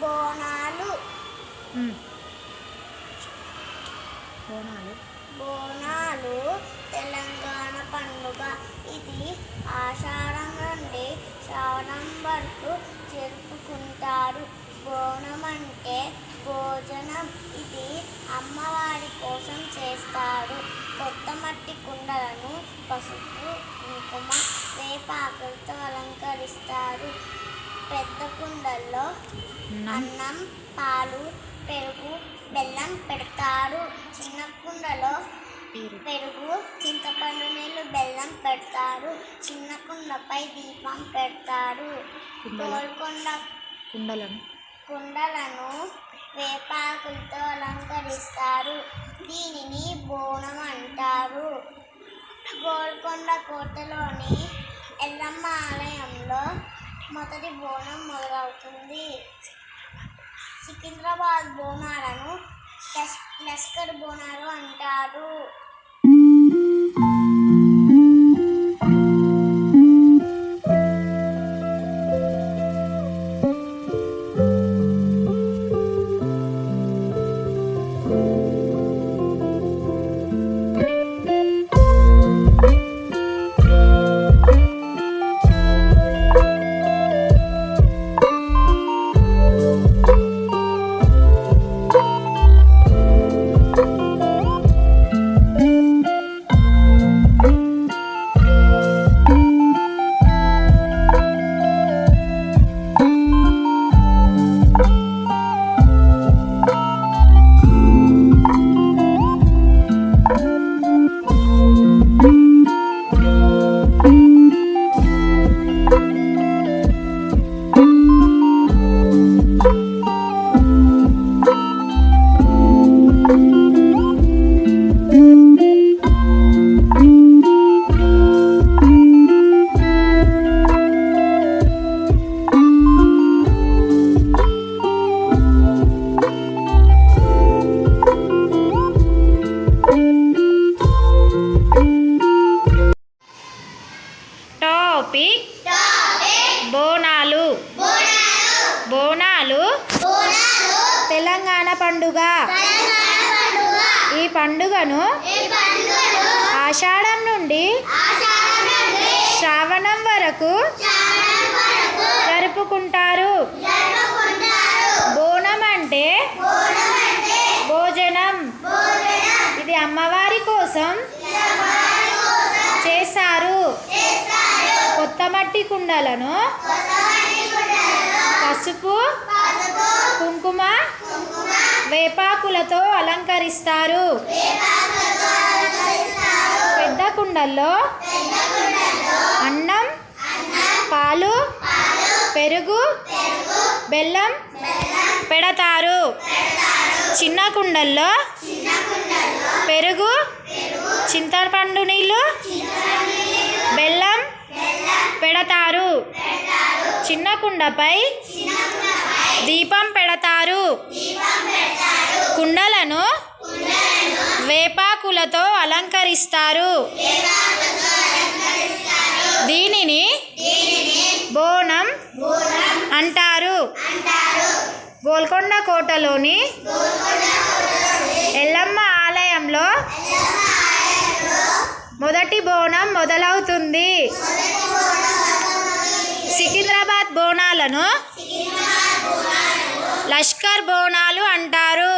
బోనాలు బోనాలు బోనాలు తెలంగాణ పండుగ. ఇది ఆషాఢం నుండి శ్రావణం వరకు జరుపుకుంటారు. బోనం అంటే భోజనం. ఇది అమ్మవారి కోసం చేస్తారు. కొత్త మట్టి కుండలను పసుపు, కుంకుమ, వేపాకులతో అలంకరిస్తారు. పెద్ద కుండల్లో అన్నం, పాలు, పెరుగు, బెల్లం పెడతారు. చిన్న కుండలో పెరుగు, చింతపండు నీళ్ళు, బెల్లం పెడతారు. చిన్న కుండపై దీపం పెడతారు. కుండలను వేపాకులతో అలంకరిస్తారు. దీనిని బోనం అంటారు. గోల్కొండ కోటలోని ఎల్లమ్మ ఆలయంలో మొదటి బోనం మొదలవుతుంది. సికింద్రాబాద్ బోనాలను లష్కర్ బోనాలు అంటారు. బోనాలు బోనాలు తెలంగాణ పండుగ. ఈ పండుగను ఆషాఢం నుండి శ్రావణం వరకు జరుపుకుంటారు. బోనం అంటే భోజనం. ఇది అమ్మవారి కోసం చేస్తారు. కొత్త మట్టి కుండలను పసుపు, కుంకుమ, వేపాకులతో అలంకరిస్తారు. పెద్ద కుండల్లో అన్నం, పాలు, పెరుగు, బెల్లం పెడతారు. చిన్న కుండల్లో పెరుగు, చింతపండు నీళ్ళు, బెల్లం పెడతారు. చిన్న కుండపై దీపం పెడతారు. కుండలను వేపాకులతో అలంకరిస్తారు. దీనిని బోనం అంటారు. గోల్కొండ కోటలోని ఎల్లమ్మ ఆలయంలో మొదటి బోనం మొదలవుతుంది. సికింద్రాబాద్ బోనాలను లష్కర్ బోనాలు అంటారు.